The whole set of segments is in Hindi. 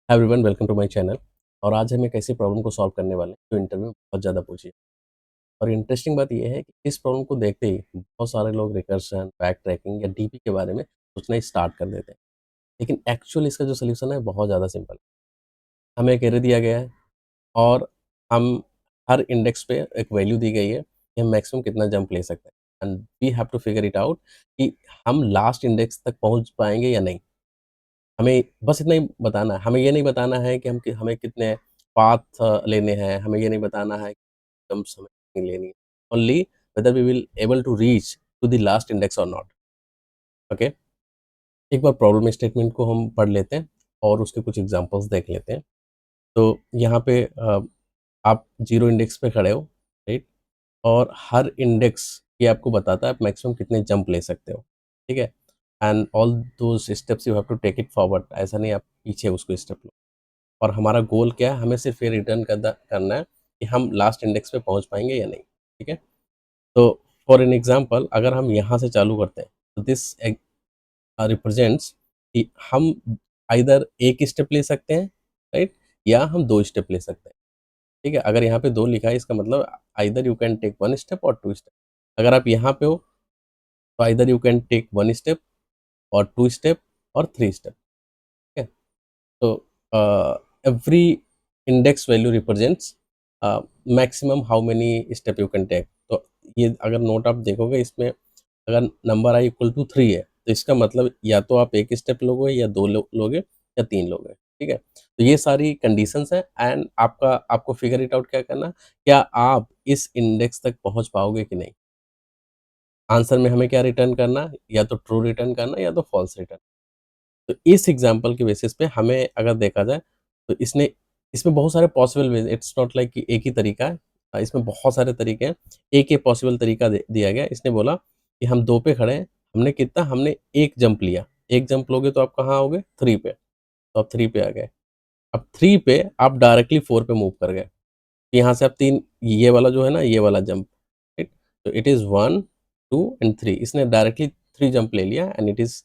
Everyone welcome to my channel. और आज हम एक ऐसी प्रॉब्लम को सॉल्व करने वाले हैं जो इंटरव्यू में बहुत ज़्यादा पूछी है। और इंटरेस्टिंग बात यह है कि इस प्रॉब्लम को देखते ही बहुत सारे लोग रिकर्शन, बैक ट्रैकिंग या डीपी के बारे में सोचना ही स्टार्ट कर देते हैं। लेकिन एक्चुअल इसका जो सोल्यूशन है बहुत ज़्यादा सिंपल है। हमें एक एरे दिया गया है और हम हर इंडेक्स पे एक वैल्यू दी गई है कि हम मैक्सिमम कितना जंप ले सकते हैं and we have to figure it out कि हम लास्ट इंडेक्स तक पहुंच पाएंगे या नहीं। हमें बस इतना ही बताना है, हमें ये नहीं बताना है कि हमें कितने पाथ लेने हैं, हमें ये नहीं बताना है कि कम समय कितनी लेनी है। Only whether we will able to reach to the last index और नॉट। ओके? एक बार प्रॉब्लम स्टेटमेंट को हम पढ़ लेते हैं और उसके कुछ एग्ज़ाम्पल्स देख लेते हैं। तो यहाँ पे आप 0 इंडेक्स पे खड़े हो, राइट? और हर इंडेक्स ये आपको बताता है आप मैक्सिमम कितने जंप ले सकते हो, ठीक है? And all those steps you have to take it forward, ऐसा नहीं आप पीछे उसको स्टेप लो। और हमारा गोल क्या है? हमें सिर्फ़ ये रिटर्न करना है कि हम लास्ट इंडेक्स पे पहुँच पाएँगे या नहीं, ठीक है? तो फॉर एन एग्ज़ाम्पल अगर हम यहाँ से चालू करते हैं, तो दिस रिप्रेजेंट्स कि हम आइदर 1 स्टेप ले सकते हैं, राइट? या हम 2 स्टेप ले सकते हैं, ठीक है? अगर यहाँ पे 2 लिखा है इसका मतलब either you can take 1 step और 2 स्टेप। अगर आप यहाँ पे हो, तो either you can take 1 step और 2 स्टेप और 3 स्टेप, ठीक है? So every index value represents maximum how many step you can take। तो ये अगर नोट आप देखोगे इसमें अगर नंबर आई इक्वल टू 3 है तो इसका मतलब या तो आप 1 स्टेप लोगे या 2 लोगे या 3 लोगे, ठीक है? तो ये सारी कंडीशंस हैं एंड आपको फिगर इट आउट क्या करना, क्या आप इस इंडेक्स तक पहुँच पाओगे कि नहीं? आंसर में हमें क्या रिटर्न करना, या तो ट्रू रिटर्न करना या तो फॉल्स रिटर्न। तो इस एग्जांपल के बेसिस पे हमें अगर देखा जाए तो इसने इसमें बहुत सारे possible ways, it's not like कि एक ही तरीका है। इसमें बहुत सारे तरीके हैं। एक ये पॉसिबल तरीका दिया गया, इसने बोला कि हम 2 पे खड़े हैं, हमने 1 जंप लिया। 1 जंप लोगे तो आप कहाँ आओगे? 3 पे, तो आप 3 पे आ गए। अब 3 पे आप डायरेक्टली 4 पे मूव कर गए। यहाँ से आप 3, ये वाला जो है ना, ये वाला जंप, राइट? तो इट इज़ 1, 2 एंड 3, इसने डायरेक्टली 3 जंप ले लिया and it is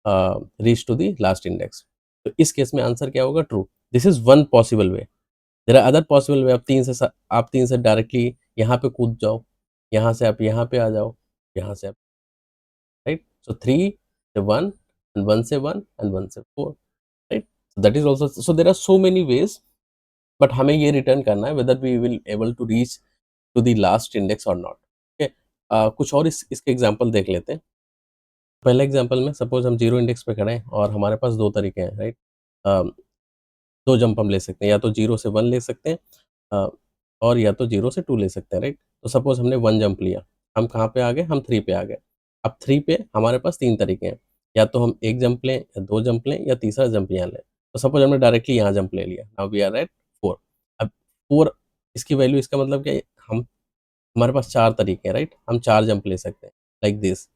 reach to the last index. तो इस केस में आंसर क्या होगा? True. This is one possible way. There are other possible way. आप 3 से डायरेक्टली यहाँ पे कूद जाओ, यहाँ से आप यहाँ पे आ जाओ, यहाँ से आप, राइट? सो 3 से 1 एंड 1 से 1 एंड 1 से 4, right? So that is also, so there are so many ways, but हमें ये रिटर्न करना है whether we will able to reach to the last index और नॉट। ओके? कुछ और इसके एग्जांपल देख लेते हैं। पहले एग्जांपल में सपोज हम 0 इंडेक्स पे खड़े हैं और हमारे पास 2 तरीके हैं, राइट? अ, 2 जंप हम ले सकते हैं, या तो 0 से 1 ले सकते हैं, अ, और या तो 0 से 2 ले सकते हैं, राइट? तो सपोज हमने 1 जंप लिया, हम कहाँ पे आ गए? हम 3 पे आ गए। अब 3 पे हमारे पास 3 तरीके हैं, या तो हम 1 जंप लें या 2 जंप लें या तीसरा जंप यहाँ लें। तो सपोज हमने डायरेक्टली यहाँ जंप ले लिया, नाउ वी आर एट 4। अब 4, इसकी वैल्यू, इसका मतलब क्या है? हम हमारे पास 4 तरीके हैं, राइट? हम 4 जंप ले सकते हैं, लाइक दिस।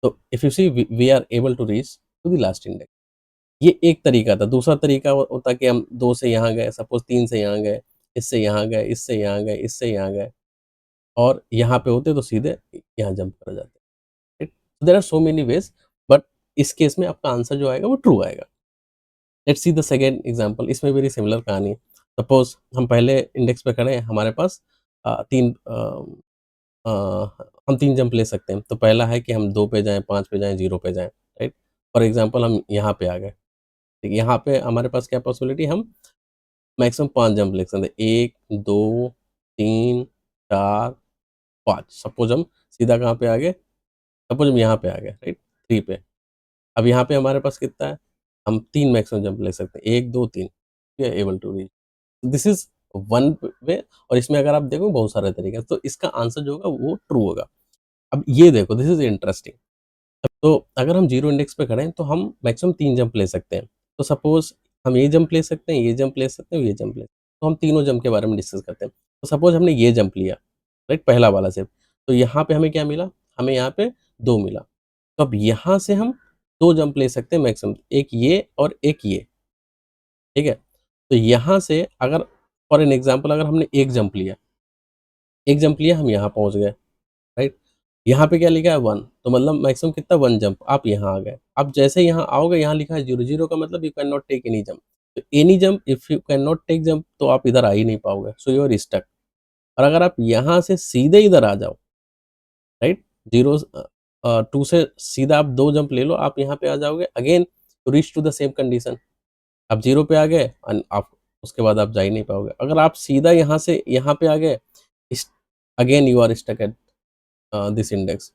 तो if you see we are able to reach to the last index. ये एक तरीका था। दूसरा तरीका होता कि हम 2 से यहाँ गए, सपोज़ 3 से यहाँ गए, इससे यहाँ गए, इससे यहाँ गए, इससे यहाँ गए, और यहाँ पे होते तो सीधे यहाँ जंप कर जाते, right? There are so many ways, but इस केस में आपका आंसर जो आएगा वो ट्रू आएगा। Let's see the second example. इसमें वेरी सिमिलर कहानी है। सपोज़ हम पहले इंडेक्स पे खड़े हैं, हमारे पास 3 हम 3 जंप ले सकते हैं। तो पहला है कि हम 2 पे जाएँ, 5 पे जाएँ, 0 पे जाएँ, राइट? फॉर एग्ज़ाम्पल हम यहाँ पे आ गए। यहाँ पे हमारे पास क्या पॉसिबिलिटी, हम मैक्सिमम 5 जंप ले सकते हैं। 1, 2, 3, 4, 5। सपोज़ हम सीधा कहाँ पे आ गए? सपोज़ हम यहाँ पे आ गए, राइट? 3 पे। अब यहाँ पे हमारे पास कितना है? हम 3 मैक्सिमम जंप ले सकते हैं। 1, 2, 3, we are able to reach. This is one way. और इसमें अगर आप देखो बहुत सारे तरीके हैं, तो इसका आंसर जो होगा वो ट्रू होगा। अब ये देखो, दिस इज़ इंटरेस्टिंग। तो अगर हम 0 इंडेक्स पे खड़े हैं, तो हम मैक्सिमम 3 जंप ले सकते हैं। तो सपोज़ हम ये जंप ले सकते हैं, ये जंप ले सकते हैं, ये जंप ले, तो हम तीनों जंप के बारे में डिस्कस करते हैं। तो सपोज़ हमने ये जंप लिया, राइट? पहला वाला स्टेप। तो यहाँ पे हमें क्या मिला? हमें यहाँ पे 2 मिला। तो अब यहाँ से हम 2 जंप ले सकते हैं मैक्सिमम, एक ये और एक ये, ठीक है? तो यहाँ से अगर फॉर एन एग्ज़ाम्पल अगर हमने 1 जंप लिया, 1 जंप लिया, हम यहाँ पहुँच गए, राइट? यहाँ पे क्या लिखा है? 1, तो मतलब मैक्सिमम कितना? 1 जंप, आप यहाँ आ गए। आप जैसे यहाँ आओगे, यहाँ लिखा है 0, 0 का मतलब you can not take any jump. तो any jump if you can not take jump तो आप इधर आ ही नहीं पाओगे, सो यू आर स्टक। और अगर आप यहाँ से सीधे इधर आ जाओ, राइट, 0 2 से सीधा आप 2 जंप ले लो, आप यहाँ पे आ जाओगे again to reach to the same condition. आप 0 पे आ गए एंड आप उसके बाद आप जा ही नहीं पाओगे। अगर आप सीधा यहाँ से यहाँ पे आ गए, इस again you are stuck at this index.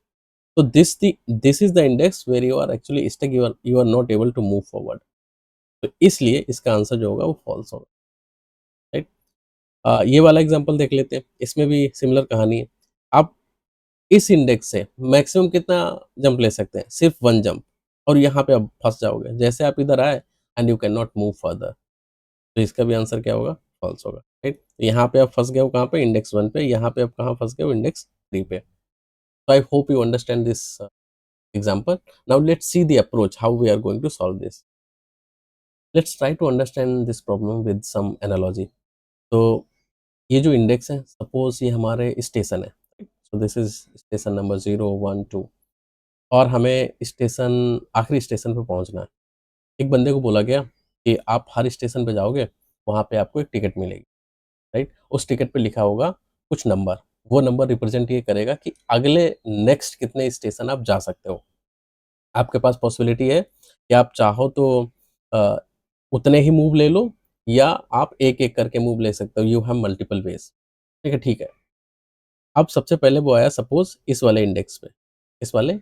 तो this is the index where you are actually stuck, you are not able to move forward. तो इसलिए इसका आंसर जो होगा वो फॉल्स होगा, राइट। ये वाला एग्जांपल देख लेते हैं, इसमें भी सिमिलर कहानी है। आप इस इंडेक्स से मैक्सिमम कितना जंप ले सकते हैं? सिर्फ 1 जंप, और यहाँ पे आप फँस जाओगे। जैसे आप इधर आए and you can not move further, तो इसका भी आंसर क्या होगा? फॉल्स होगा, राइट। यहाँ पे आप फँस गए हो कहाँ पे? इंडेक्स 1 पे, यहाँ पे आप कहाँ फँस गए हो? इंडेक्स 3 पे। So I hope you understand this example. Now let's see the approach how we are going to solve this. Let's try to understand this problem with some analogy. तो ये जो इंडेक्स है, सपोज ये हमारे स्टेशन है, सो दिस इज स्टेशन नंबर 0 1 2, और हमें स्टेशन आखिरी स्टेशन पे पहुंचना है। एक बंदे को बोला गया कि आप हर स्टेशन पे जाओगे, वहाँ पे आपको एक टिकट मिलेगी, राइट। उस टिकट पे लिखा होगा कुछ नंबर, वो नंबर रिप्रेजेंट ये करेगा कि अगले नेक्स्ट कितने स्टेशन आप जा सकते हो। आपके पास पॉसिबिलिटी है कि आप चाहो तो अ, उतने ही मूव ले लो, या आप एक-एक करके मूव ले सकते हो, यू हैव मल्टीपल वेज़। ठीक है। अब सबसे पहले वो आया सपोज़ इस वाले इंडेक्स पे, इस वाले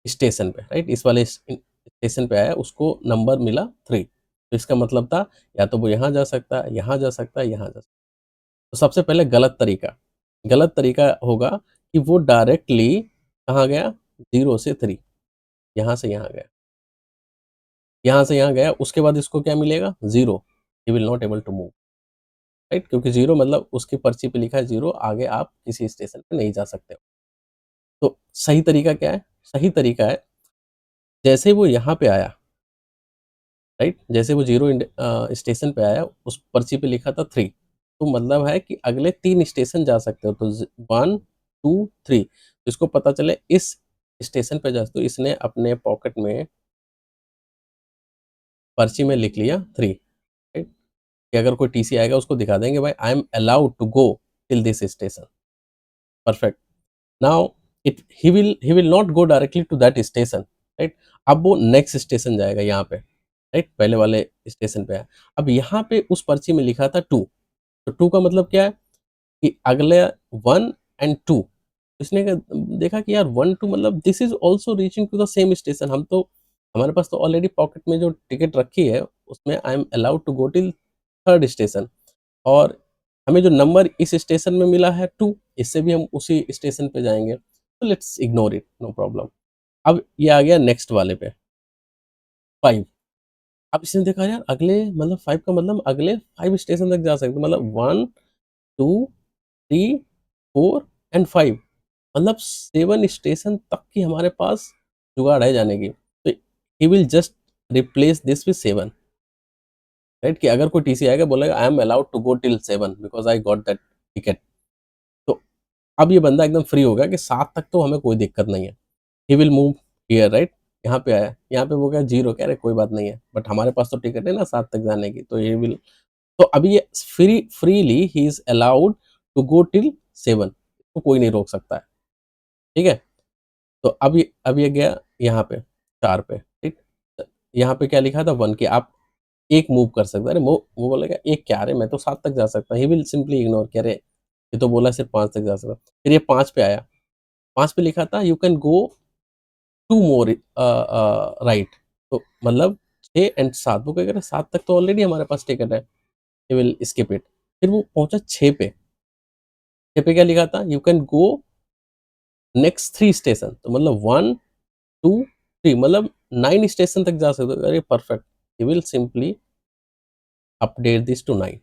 स्टेशन पे, राइट? इस वाले स्टेशन पे आया, उसको नंबर मिला 3। तो इसका मतलब था या तो वो यहाँ जा सकता है, यहाँ जा सकता है, यहाँ जा सकता है। तो सबसे पहले गलत तरीका होगा कि वो डायरेक्टली कहाँ गया? 0 से 3, यहाँ से यहाँ गया। यहाँ से यहाँ गया, उसके बाद इसको क्या मिलेगा? 0, he will not able to move, right? क्योंकि 0 मतलब उसकी पर्ची पे लिखा है 0, आगे आप किसी स्टेशन पे नहीं जा सकते हो। तो सही तरीका क्या है? सही तरीका है, जैसे वो यहाँ पे आया, राइट? जैसे वो 0 स्टेशन पे आया, उस पर्ची पे लिखा था 3, तो मतलब है कि अगले 3 स्टेशन जा सकते हो, तो 1, 2, 3। तो इसको पता चले इस स्टेशन पे जा, तो इसने अपने पॉकेट में पर्ची में लिख लिया 3, राइट? कि अगर कोई टीसी आएगा उसको दिखा देंगे, भाई I am allowed to go till this station, perfect. Now he will not go directly to that station, right. अब वो नेक्स्ट स्टेशन जाएगा यहाँ पे, राइट, पहले वाले स्टेशन पे है। अब यहाँ पे उस पर्ची में लिखा था 2, तो 2 का मतलब क्या है कि अगले 1 एंड 2, इसने देखा कि यार 1 2 मतलब this is also reaching to the same station. हम तो, हमारे पास तो ऑलरेडी पॉकेट में जो टिकट रखी है उसमें I am allowed to go till third station, और हमें जो नंबर इस स्टेशन में मिला है 2, इससे भी हम उसी स्टेशन पे जाएँगे। तो let's ignore it, no problem. अब ये आ गया नेक्स्ट वाले पे, 5। अब इसने देखा यार अगले मतलब 5 का मतलब अगले 5 स्टेशन तक जा सकते हैं, मतलब 1, 2, 3, 4 एंड 5, मतलब 7 स्टेशन तक की हमारे पास जुगाड़ है जाने की। तो he will just replace this with 7, right, कि अगर कोई टीसी आएगा बोलेगा I am allowed to go till 7 because I got that ticket. तो अब ये बंदा एकदम फ्री हो गया कि 7 तक तो हमें कोई दिक्कत नहीं है। He will move here, right? यहाँ पे आया, यहाँ पे वो क्या 0 कह रहे कोई बात नहीं है, बट हमारे पास तो टिकट है ना 7 तक जाने की, तो ही विल, तो अभी ये freely he is allowed to go till 7, इसको कोई नहीं रोक सकता है, ठीक है? तो अब ये गया यहाँ पे 4 पे, ठीक? यहाँ पे क्या लिखा था 1, कि आप 1 मूव कर सकते हैं। अरे वो बोलेगा 1 क्या, अरे मैं तो 7 तक जा सकता हूँ। ही विल सिंपली इग्नोर कि अरे ये तो बोला सिर्फ 5 तक जा सकता हूँ। फिर ये 5 पे आया, 5 पे लिखा था you can go 2 more right, तो मतलब 6 एंड 7, वो क्या कह रहा है 7 तक तो ऑलरेडी हमारे पास टिकट है, ही विल स्किप इट। फिर वो पहुँचा 6 पे, 6 पे क्या लिखा था you can go next 3 station, तो मतलब 1, 2, 3 मतलब 9 स्टेशन तक जा सकते हो। अरे perfect, he will simply update this to 9।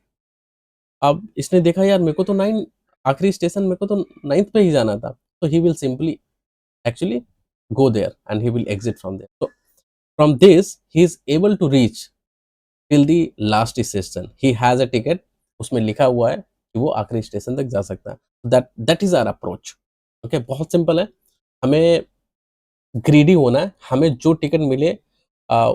अब इसने देखा यार मेरे को तो 9 आखिरी स्टेशन, मेरे को तो 9th पे ही जाना था, तो he will simply actually go there and he will exit from there. So from this he is able to reach till the last station. He has a ticket, उसमें लिखा हुआ है कि वो आखिरी स्टेशन तक जा सकता है। That is our approach. Okay, बहुत सिंपल है। हमें ग्रीडी होना है, हमें जो टिकट मिले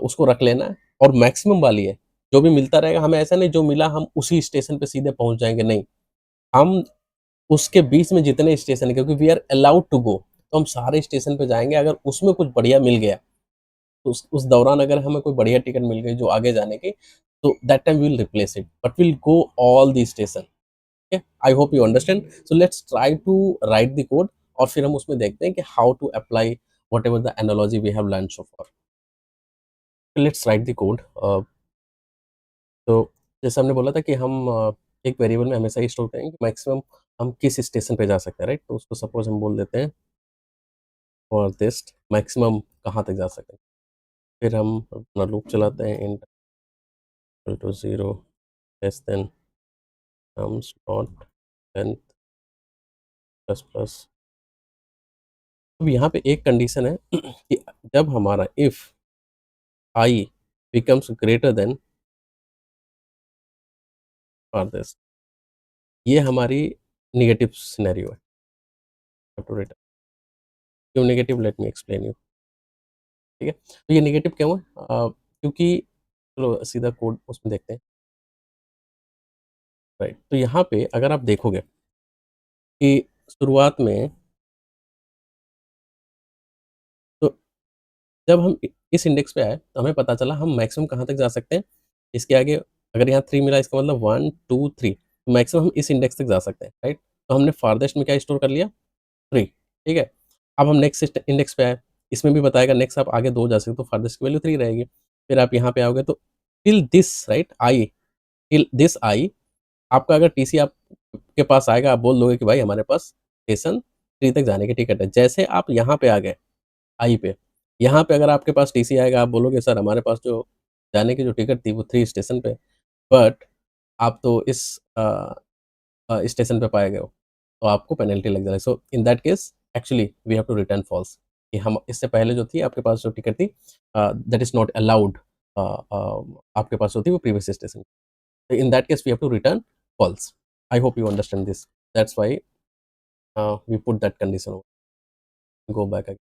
उसको रख लेना है, और मैक्सिमम वाली है जो भी मिलता रहेगा हमें ऐसा नहीं जो मिला हम उसी स्टेशन पे सीधे पहुँच जाएँगे, नहीं। हम उसके बीच में जितने स्टेशन हैं क्योंकि we are allowed to go तो हम सारे स्टेशन पे जाएँगे, अगर उसमें कुछ बढ़िया मिल गया, तो उस दौरान अगर हमें कोई बढ़िया टिकट मिल गई जो आगे जाने की, तो that time we will replace it, but we will go all the station. Okay, I hope you understand. So let's try to write the code और फिर हम उसमें देखते हैं कि how to apply whatever the analogy we have learned so far. Let's write the code. तो जैसे हमने बोला था कि हम एक वेरिएबल में हमेशा ही स्टोर करेंगे कि मैक्सिमम हम किस स्टेशन पे जा सकते हैं, राइट? तो उसको सपोज़ हम बोल देते हैं फॉरदेस्ट मैक्सिमम कहाँ तक जा सकते हैं। फिर हम अपना लूप चलाते हैं int equal to 0 less than terms dot length plus plus. अब यहाँ पे एक कंडीशन है कि जब हमारा if I becomes greater than farthest, ये हमारी नेगेटिव सिनेरियो है। टू रिटर्न क्यों negative, let me explain you. ठीक है, तो ये नेगेटिव क्यों है? क्योंकि चलो सीधा कोड उसमें देखते हैं। राइट, तो यहाँ पे अगर आप देखोगे कि शुरुआत में, तो जब हम इस इंडेक्स पे आए तो हमें पता चला हम मैक्सिमम कहाँ तक जा सकते हैं। इसके आगे अगर यहाँ 3 मिला इसका मतलब 1 2 3, तो मैक्सिमम हम इस इंडेक्स तक जा सकते हैं, राइट? तो हमने फारदेस्ट में क्या स्टोर कर लिया? 3। ठीक है? अब हम नेक्स्ट इंडेक्स पे आए, इसमें भी बताएगा नेक्स्ट आप आगे 2 जा सकते हो तो फारदेस्ट की वैल्यू 3 रहेगी। फिर आप यहाँ पे आओगे तो till this, right, I, till this I, आपका अगर टीसी आपके पास आएगा, आप बोल दोगे कि भाई हमारे पास स्टेशन 3 तक जाने की टिकट है। जैसे आप यहाँ पे आ गए आई पे, यहाँ पे अगर आपके पास टीसी आएगा, आप बोलोगे सर हमारे पास जो जाने की जो टिकट थी वो 3 स्टेशन पे, बट आप तो इस स्टेशन पे पाए गए हो, तो आपको पेनल्टी लग जाएगी। So in that case actually we have to return false, कि हम इससे पहले जो थी आपके पास जो टिकट थी दैट इज़ नॉट अलाउड, आपके पास जो थी वो previous station. So in that case we have to return false. I hope you understand this. That's why we put that condition. Go back again.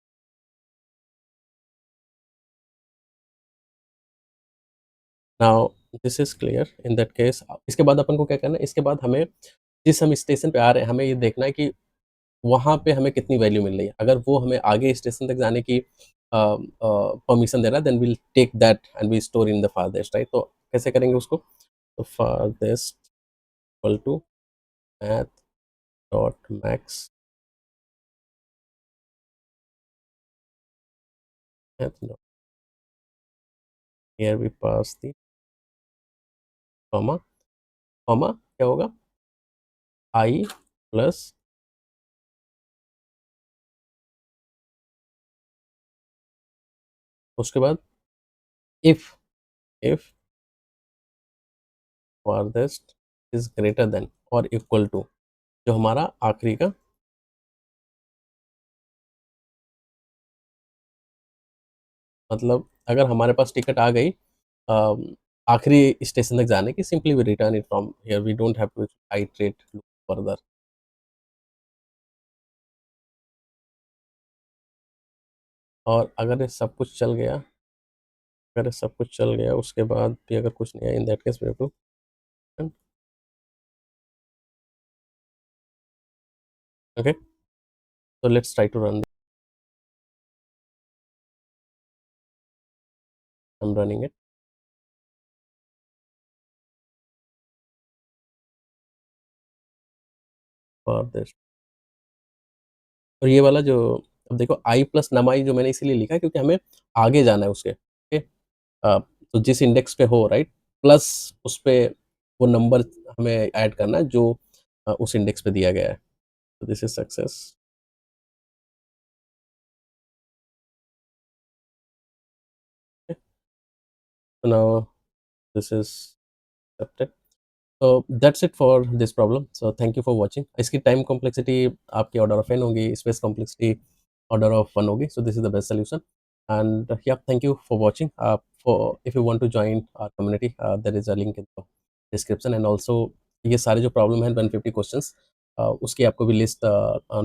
Now this is clear. In that case इसके बाद अपन को क्या करना है, इसके बाद हमें जिस हम स्टेशन पे आ रहे हैं हमें ये देखना है कि वहाँ पे हमें कितनी वैल्यू मिल रही है। अगर वो हमें आगे स्टेशन तक जाने की परमिशन दे रहा है, then we will take that and we store in the farthest, right? तो कैसे करेंगे उसको? तो farthest equal to math dot max, math here we pass the comma, comma क्या होगा? आई प्लस, उसके बाद if, if farthest is greater than और इक्वल टू जो हमारा आखिरी का, मतलब अगर हमारे पास टिकट आ गई अम, आखिरी स्टेशन तक जाने की, simply we return it from here, we don't have to iterate further. और अगर ये सब कुछ चल गया, अगर ये सब कुछ चल गया उसके बाद भी अगर कुछ नहीं है, in that case we have to, okay, so let's try to run, I'm running it for this। और ये वाला जो, अब देखो आई प्लस नमाई जो मैंने इसीलिए लिखा है क्योंकि हमें आगे जाना है उसके, ओके? तो जिस इंडेक्स पे हो, राइट, प्लस उस पे वो नंबर हमें ऐड करना है जो उस इंडेक्स पे दिया गया है। तो this is success. Now this is accepted. तो that's it for this problem, so thank you for watching. इसकी टाइम कॉम्प्लेक्सिटी आपकी ऑर्डर ऑफ एन होगी, स्पेस कॉम्प्लेक्सिटी ऑर्डर ऑफ 1 होगी, so this is the best solution. And yeah thank you for watching. For if you want to join our community there is a link in the description, and also ये सारे जो प्रॉब्लम है 150 क्वेश्चंस, उसकी आपको भी लिस्ट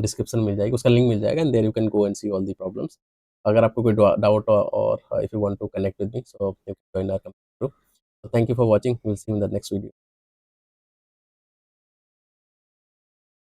डिस्क्रिप्शन में मिल जाएगी, उसका लिंक मिल जाएगा, and there you can go and see all the problems. अगर आपको कोई डाउट और if you want to connect with me, so you can join our community. Thank you for watching, will see you in the next video.